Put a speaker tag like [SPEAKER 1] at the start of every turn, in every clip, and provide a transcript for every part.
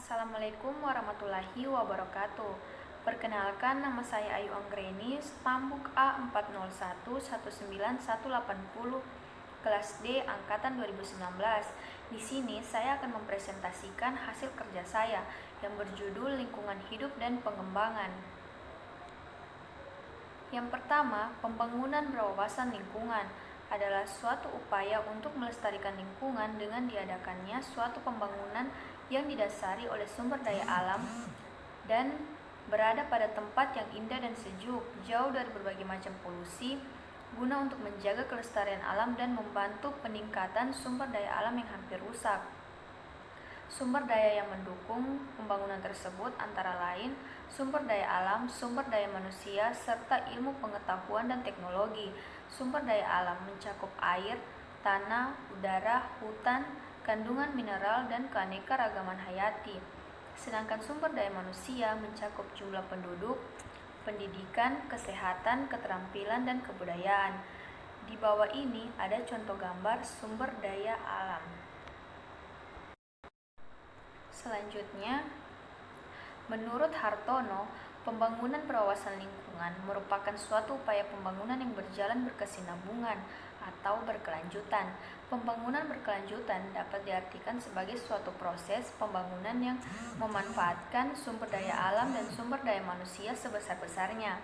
[SPEAKER 1] Assalamualaikum warahmatullahi wabarakatuh. Perkenalkan, nama saya Ayu Anggreni, Stambuk A40119180, kelas D angkatan 2019. Di sini saya akan mempresentasikan hasil kerja saya yang berjudul Lingkungan Hidup dan Pengembangan. Yang pertama, pembangunan berwawasan lingkungan adalah suatu upaya untuk melestarikan lingkungan dengan diadakannya suatu pembangunan yang didasari oleh sumber daya alam dan berada pada tempat yang indah dan sejuk, jauh dari berbagai macam polusi, guna untuk menjaga kelestarian alam dan membantu peningkatan sumber daya alam yang hampir rusak. Sumber daya yang mendukung pembangunan tersebut antara lain sumber daya alam, sumber daya manusia, serta ilmu pengetahuan dan teknologi. Sumber daya alam mencakup air, tanah, udara, hutan, kandungan mineral, dan keanekaragaman hayati. Sedangkan sumber daya manusia mencakup jumlah penduduk, pendidikan, kesehatan, keterampilan, dan kebudayaan. Di bawah ini ada contoh gambar sumber daya alam. Selanjutnya, menurut Hartono, pembangunan berwawasan lingkungan merupakan suatu upaya pembangunan yang berjalan berkesinambungan atau berkelanjutan. Pembangunan berkelanjutan dapat diartikan sebagai suatu proses pembangunan yang memanfaatkan sumber daya alam dan sumber daya manusia sebesar-besarnya,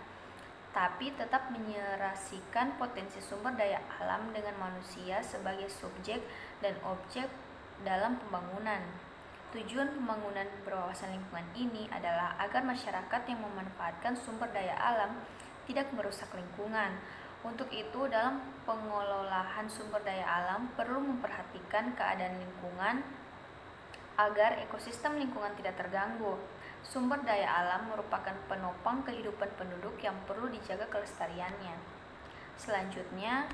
[SPEAKER 1] tapi tetap menyerasikan potensi sumber daya alam dengan manusia sebagai subjek dan objek dalam pembangunan. Tujuan pembangunan berwawasan lingkungan ini adalah agar masyarakat yang memanfaatkan sumber daya alam tidak merusak lingkungan. Untuk itu, dalam pengelolaan sumber daya alam perlu memperhatikan keadaan lingkungan agar ekosistem lingkungan tidak terganggu. Sumber daya alam merupakan penopang kehidupan penduduk yang perlu dijaga kelestariannya. Selanjutnya,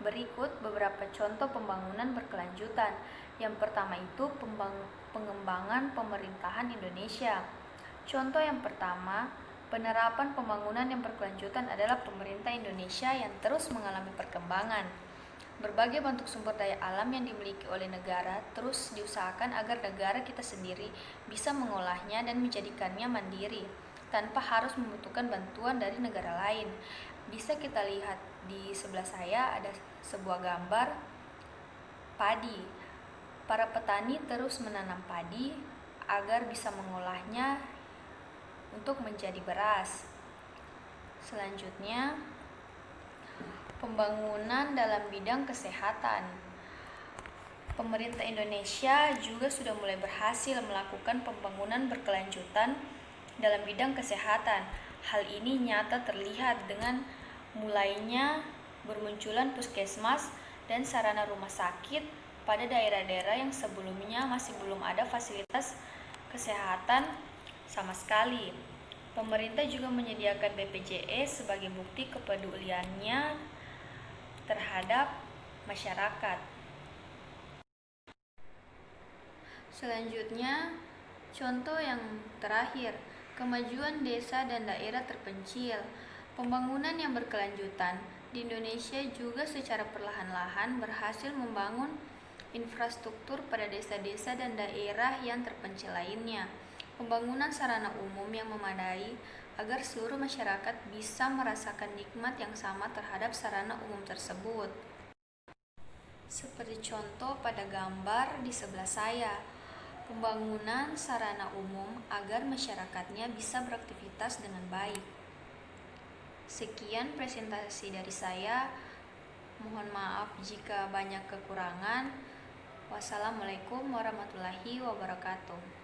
[SPEAKER 1] berikut beberapa contoh pembangunan berkelanjutan. Yang pertama itu pengembangan pemerintahan Indonesia. Contoh yang pertama, penerapan pembangunan yang berkelanjutan adalah pemerintah Indonesia yang terus mengalami perkembangan. Berbagai bentuk sumber daya alam yang dimiliki oleh negara terus diusahakan agar negara kita sendiri bisa mengolahnya dan menjadikannya mandiri, tanpa harus membutuhkan bantuan dari negara lain. Bisa kita lihat di sebelah saya ada sebuah gambar padi. Para petani terus menanam padi agar bisa mengolahnya untuk menjadi beras. Selanjutnya, pembangunan dalam bidang kesehatan. Pemerintah Indonesia juga sudah mulai berhasil melakukan pembangunan berkelanjutan dalam bidang kesehatan. Hal ini nyata terlihat dengan mulainya bermunculan puskesmas dan sarana rumah sakit pada daerah-daerah yang sebelumnya masih belum ada fasilitas kesehatan sama sekali. Pemerintah juga menyediakan BPJS sebagai bukti kepeduliannya terhadap masyarakat. Selanjutnya, contoh yang terakhir, kemajuan desa dan daerah terpencil. Pembangunan yang berkelanjutan di Indonesia juga secara perlahan-lahan berhasil membangun infrastruktur pada desa-desa dan daerah yang terpencil lainnya. Pembangunan sarana umum yang memadai agar seluruh masyarakat bisa merasakan nikmat yang sama terhadap sarana umum tersebut. Seperti contoh pada gambar di sebelah saya, pembangunan sarana umum agar masyarakatnya bisa beraktivitas dengan baik. Sekian presentasi dari saya. Mohon maaf jika banyak kekurangan. Wassalamualaikum warahmatullahi wabarakatuh.